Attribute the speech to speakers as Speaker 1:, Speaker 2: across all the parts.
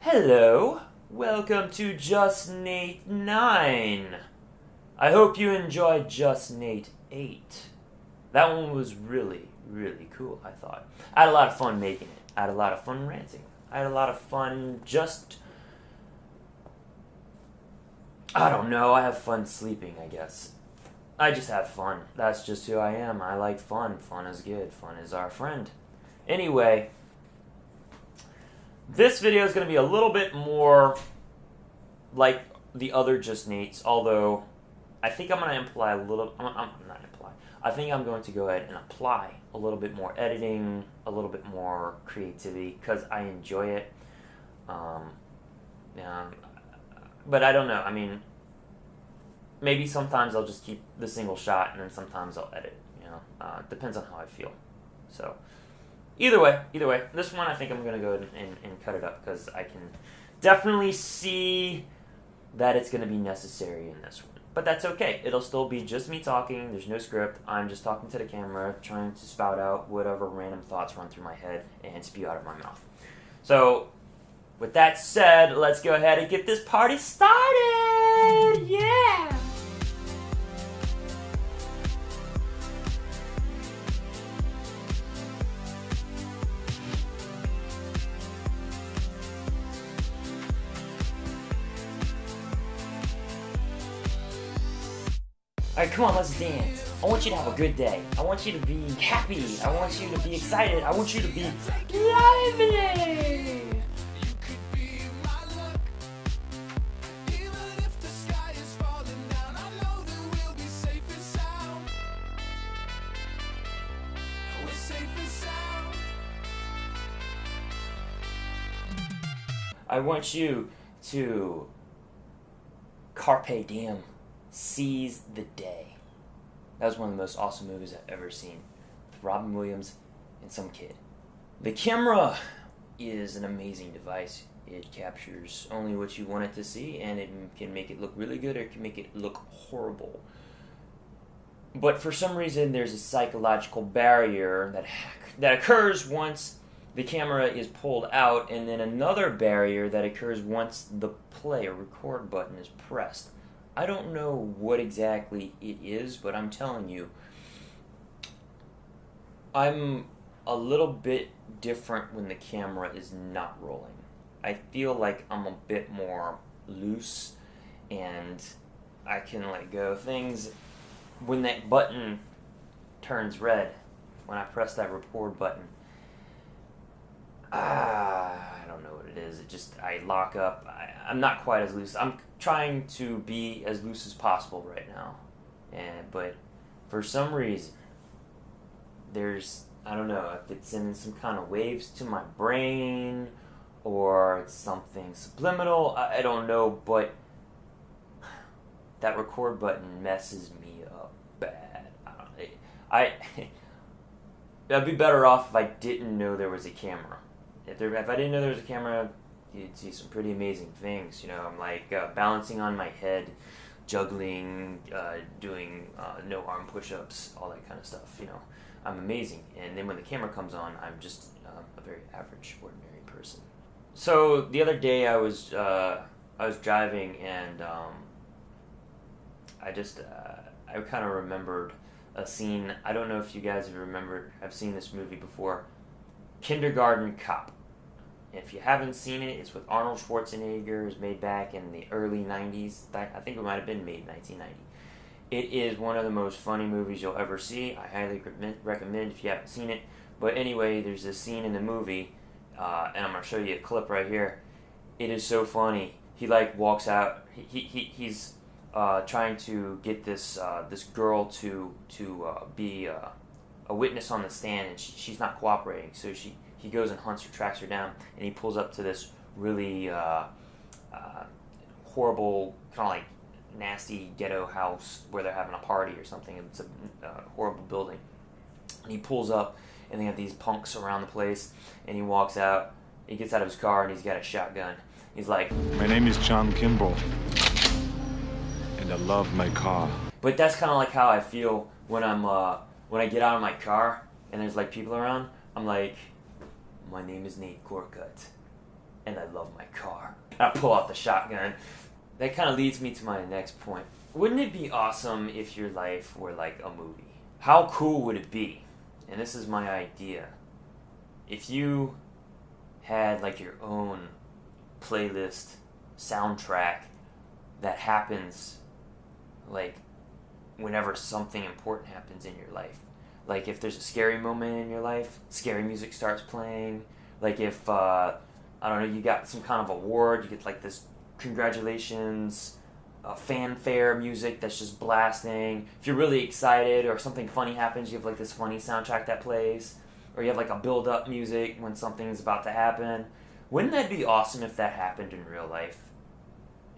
Speaker 1: Hello, welcome to Just Nate 9. I hope you enjoyed Just Nate 8. That one was really, really cool, I thought. I had a lot of fun making it. I had a lot of fun ranting. I had a lot of fun I don't know, I have fun sleeping, I guess. I just have fun. That's just who I am. I like fun. Fun is good. Fun is our friend. Anyway, this video is going to be a little bit more like the other Just Nates, although I think I'm going to imply a little... I'm not imply. I think I'm going to go ahead and apply a little bit more editing, a little bit more creativity, because I enjoy it. Yeah, but I don't know. I mean, maybe sometimes I'll just keep the single shot, and then sometimes I'll edit. Depends on how I feel. So, either way, this one I think I'm gonna go and cut it up because I can definitely see that it's gonna be necessary in this one. But that's okay. It'll still be just me talking. There's no script. I'm just talking to the camera, trying to spout out whatever random thoughts run through my head and spew out of my mouth. So, with that said, let's go ahead and get this party started! Yeah! Alright, come on, let's dance. I want you to have a good day. I want you to be happy. I want you to be excited. I want you to be lively! I want you to carpe diem, seize the day. That was one of the most awesome movies I've ever seen, with Robin Williams and some kid. The camera is an amazing device. It captures only what you want it to see, and it can make it look really good or it can make it look horrible. But for some reason, there's a psychological barrier that occurs once the camera is pulled out, and then another barrier that occurs once the play or record button is pressed. I don't know what exactly it is, but I'm telling you, I'm a little bit different when the camera is not rolling. I feel like I'm a bit more loose, and I can let go of things. When that button turns red, when I press that record button, I don't know what it is. I lock up. I'm not quite as loose. I'm trying to be as loose as possible right now. But for some reason, I don't know if it's in some kind of waves to my brain or it's something subliminal. I don't know, but that record button messes me up bad. I'd be better off if I didn't know there was a camera. If I didn't know there was a camera, you'd see some pretty amazing things. I'm like balancing on my head, juggling, doing no arm push-ups, all that kind of stuff. I'm amazing. And then when the camera comes on, I'm just a very average, ordinary person. So the other day I was driving, and I kind of remembered a scene. I don't know if you guys have seen this movie before, Kindergarten Cop. If you haven't seen it, it's with Arnold Schwarzenegger. It was made back in the early 90s. I think it might have been made 1990. It is one of the most funny movies you'll ever see. I highly recommend if you haven't seen it. But anyway, there's this scene in the movie, and I'm going to show you a clip right here. It is so funny. He walks out. He's trying to get this girl to be a witness on the stand, and she's not cooperating. So he goes and hunts her, tracks her down, and he pulls up to this really horrible, kind of like nasty ghetto house where they're having a party or something. It's a horrible building. And he pulls up, and they have these punks around the place, and he walks out. He gets out of his car, and he's got a shotgun. He's like,
Speaker 2: "My name is John Kimball, and I love my car."
Speaker 1: But that's kind of like how I feel when I get out of my car and there's people around. I'm like, "My name is Nate Gorcut, and I love my car." I pull out the shotgun. That kind of leads me to my next point. Wouldn't it be awesome if your life were like a movie? How cool would it be? And this is my idea. If you had like your own playlist, soundtrack that happens like whenever something important happens in your life. Like if there's a scary moment in your life, scary music starts playing. Like if, I don't know, you got some kind of award, you get like this congratulations, fanfare music that's just blasting. If you're really excited or something funny happens, you have like this funny soundtrack that plays. Or you have like a build-up music when something's about to happen. Wouldn't that be awesome if that happened in real life?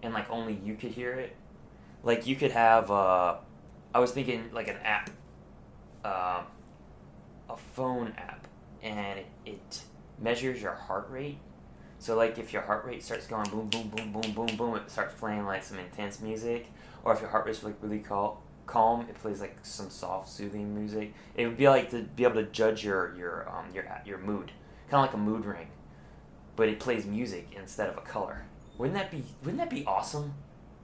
Speaker 1: And like only you could hear it? Like you could have, I was thinking like an app, a phone app, and it measures your heart rate. So like if your heart rate starts going boom, boom, boom, boom, boom, boom, it starts playing like some intense music. Or if your heart rate's like really calm, it plays like some soft, soothing music. It would be like to be able to judge your mood, kind of like a mood ring, but it plays music instead of a color. Wouldn't that be awesome?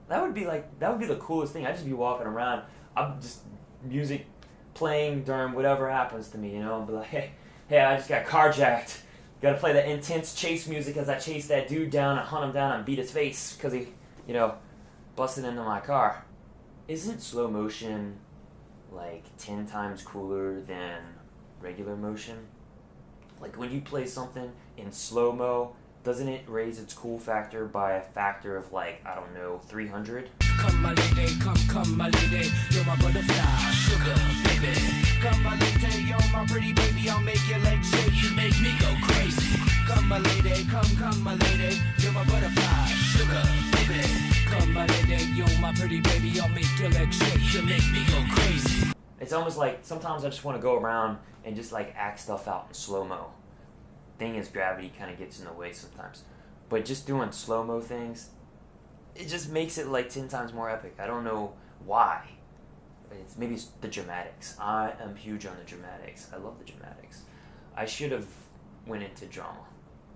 Speaker 1: That would be the coolest thing. I'd just be walking around, I'm just music playing during whatever happens to me, you know. I'd be like, hey, I just got carjacked. Got to play that intense chase music as I chase that dude down and hunt him down and beat his face because he, busted into my car. Isn't slow motion like 10 times cooler than regular motion? Like when you play something in slow-mo, doesn't it raise its cool factor by a factor of like, I don't know, 300?
Speaker 3: Come my lady, come my lady, you're my butterfly, sugar baby. Come my lady, you're my pretty baby, I'll make your legs shake, you make me go crazy. Come my lady, come my lady, you're my butterfly, sugar baby. Come my lady, you're my pretty baby, I'll make your legs shake, you make me go crazy.
Speaker 1: It's almost like sometimes I just want to go around and just like act stuff out in slow-mo. Thing is, gravity kind of gets in the way sometimes. But just doing slow-mo things, it just makes it like 10 times more epic. I don't know why. Maybe it's the dramatics. I am huge on the dramatics. I love the dramatics. I should have went into drama.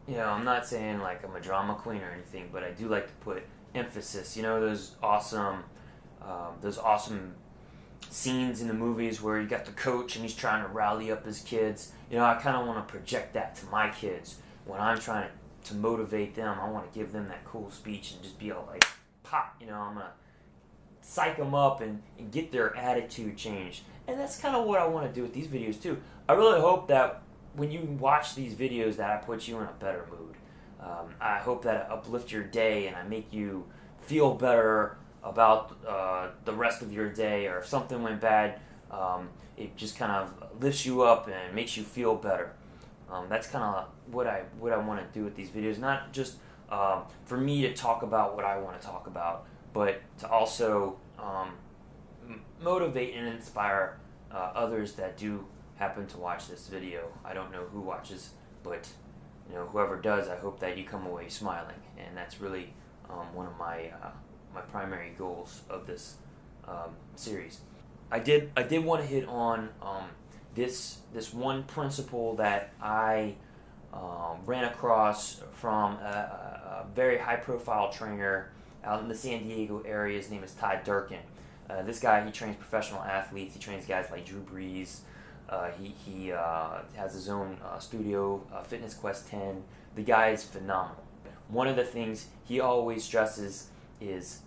Speaker 1: I'm not saying like I'm a drama queen or anything, but I do like to put emphasis. Those awesome scenes in the movies where you got the coach and he's trying to rally up his kids. I kind of want to project that to my kids when I'm trying to motivate them. I want to give them that cool speech and just be all like, pop, I'm going to psych them up and get their attitude changed. And that's kind of what I want to do with these videos too. I really hope that when you watch these videos that I put you in a better mood. I hope that I uplift your day and I make you feel better about the rest of your day, or if something went bad, it just kind of lifts you up and makes you feel better. That's kind of what I want to do with these videos, not just for me to talk about what I want to talk about, but to also motivate and inspire others that do happen to watch this video. I don't know who watches, but whoever does, I hope that you come away smiling, and that's really one of my primary goals of this series. I did want to hit on this one principle that I ran across from a very high-profile trainer out in the San Diego area. His name is Ty Durkin. This guy, he trains professional athletes. He trains guys like Drew Brees. He has his own studio, Fitness Quest 10. The guy is phenomenal. One of the things he always stresses is,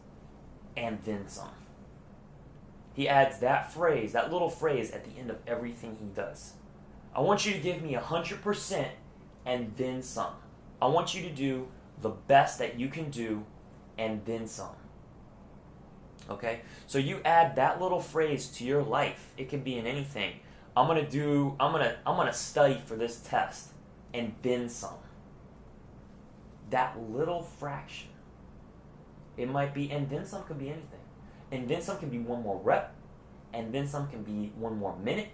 Speaker 1: and then some. He adds that little phrase at the end of everything he does. I want you to give me 100% and then some. I want you to do the best that you can do and then some. Okay? So you add that little phrase to your life. It can be in anything. I'm gonna study for this test and then some. That little fraction. It might be, and then some could be anything. And then some can be one more rep, and then some can be one more minute,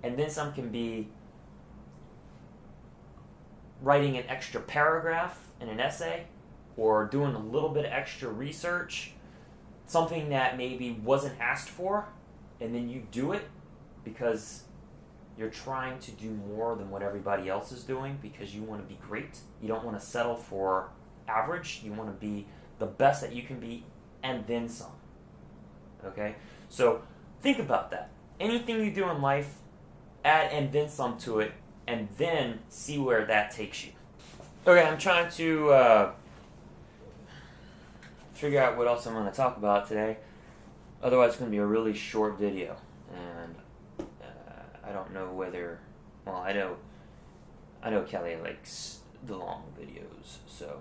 Speaker 1: and then some can be writing an extra paragraph in an essay, or doing a little bit of extra research, something that maybe wasn't asked for, and then you do it because you're trying to do more than what everybody else is doing because you want to be great. You don't want to settle for average. You want to be the best that you can be, and then some. Okay? So think about that. Anything you do in life, add and then some to it, and then see where that takes you. Okay, I'm trying to figure out what else I'm going to talk about today. Otherwise, it's going to be a really short video. And I don't know whether... Well, I know Kelly likes the long videos, so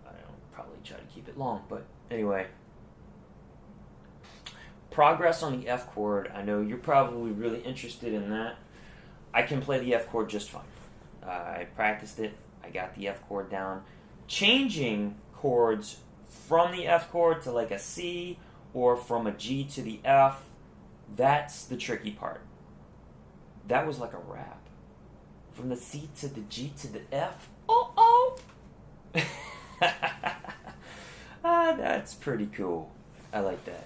Speaker 1: I'll probably try to keep it long. But anyway, progress on the F chord. I know you're probably really interested in that. I can play the F chord just fine. I practiced it. I got the F chord down. Changing chords from the F chord to like a C or from a G to the F, that's the tricky part. That was like a rap. From the C to the G to the F. Oh. That's pretty cool. I like that.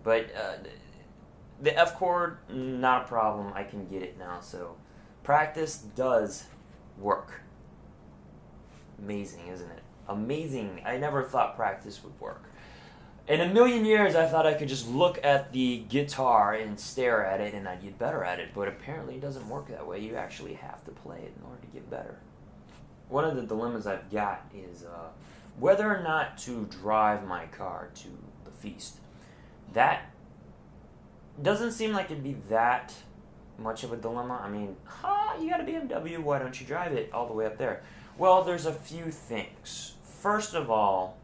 Speaker 1: But the F chord, not a problem. I can get it now. So practice does work. Amazing, isn't it? Amazing. I never thought practice would work. In a million years, I thought I could just look at the guitar and stare at it and I'd get better at it. But apparently it doesn't work that way. You actually have to play it in order to get better. One of the dilemmas I've got is whether or not to drive my car to the feast. That doesn't seem like it'd be that much of a dilemma. I mean, you got a BMW, why don't you drive it all the way up there? Well, there's a few things. First of all,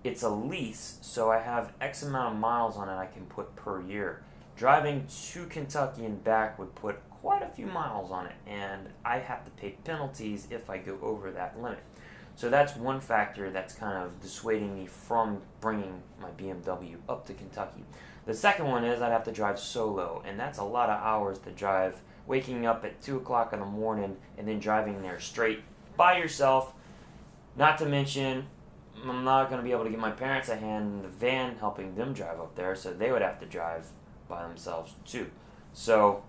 Speaker 1: it's a lease, so I have X amount of miles on it I can put per year. Driving to Kentucky and back would put quite a few miles on it, and I have to pay penalties if I go over that limit. So that's one factor that's kind of dissuading me from bringing my BMW up to Kentucky. The second one is I'd have to drive solo, and that's a lot of hours to drive, waking up at 2 o'clock in the morning and then driving there straight by yourself. Not to mention, I'm not going to be able to give my parents a hand in the van helping them drive up there, so they would have to drive by themselves too. So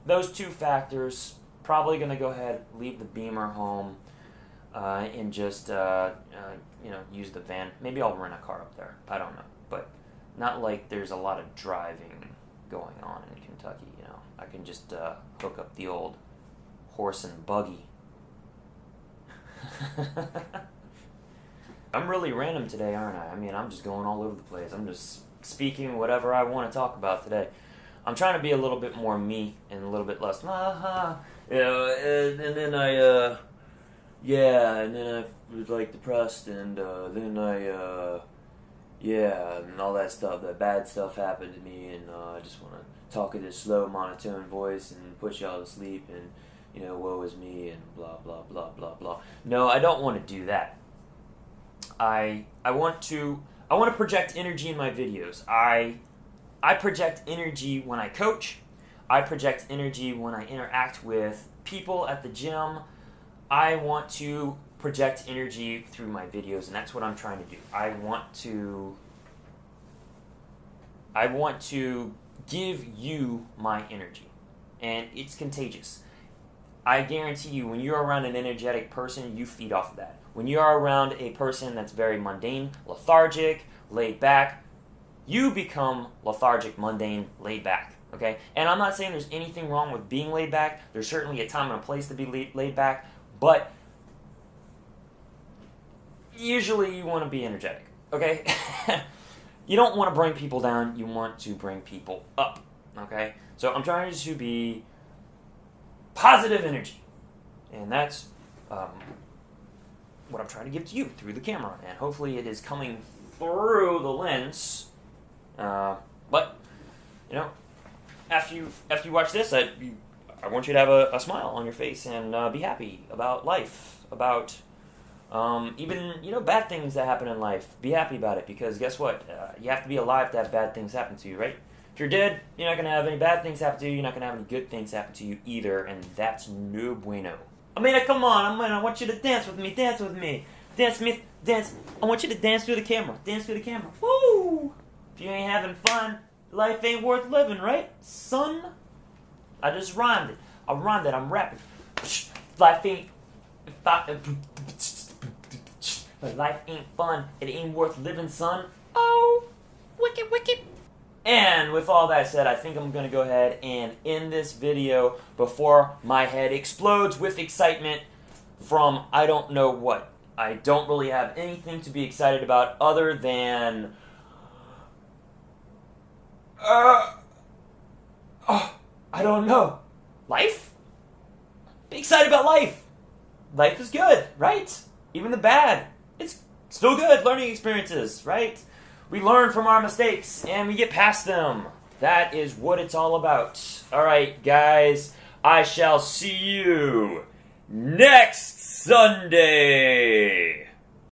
Speaker 1: those two factors, probably going to go ahead, leave the Beamer home, and just use the van. Maybe I'll rent a car up there. I don't know, but not like there's a lot of driving going on in Kentucky. I can just hook up the old horse and buggy. I'm really random today, aren't I? I mean, I'm just going all over the place. I'm just speaking whatever I want to talk about today. I'm trying to be a little bit more me and a little bit less and then I was like depressed and then and all that stuff, that bad stuff happened to me, and I just want to talk in this slow monotone voice and put y'all to sleep and woe is me and blah blah blah blah blah. No, I don't want to do that. I want to project energy in my videos. I project energy when I coach. I project energy when I interact with people at the gym. I want to project energy through my videos, and that's what I'm trying to do. I want to give you my energy, and it's contagious. I guarantee you, when you're around an energetic person, you feed off of that. When you're around a person that's very mundane, lethargic, laid back, you become lethargic, mundane, laid back, okay? And I'm not saying there's anything wrong with being laid back. There's certainly a time and a place to be laid back, but usually you want to be energetic, okay? You don't want to bring people down. You want to bring people up, okay? So I'm trying to be positive energy, and that's what I'm trying to give to you through the camera, and hopefully it is coming through the lens. But after you watch this, I want you to have a smile on your face and be happy about life, about even bad things that happen in life. Be happy about it, because guess what? You have to be alive to have bad things happen to you, right? If you're dead, you're not going to have any bad things happen to you. You're not going to have any good things happen to you either, and that's no bueno. Amanda, come on. I want you to dance with me. Dance with me. Dance. I want you to dance through the camera. Dance through the camera. Woo! If you ain't having fun, life ain't worth living, right, son? I just rhymed it. I'm rapping. life ain't but life ain't fun. It ain't worth living, son. Oh, wicked, wicked. And with all that said, I think I'm going to go ahead and end this video before my head explodes with excitement from I don't know what. I don't really have anything to be excited about other than... I don't know. Life? Be excited about life. Life is good, right? Even the bad. It's still good. Learning experiences, right? We learn from our mistakes and we get past them. That is what it's all about. Alright, guys. I shall see you next Sunday.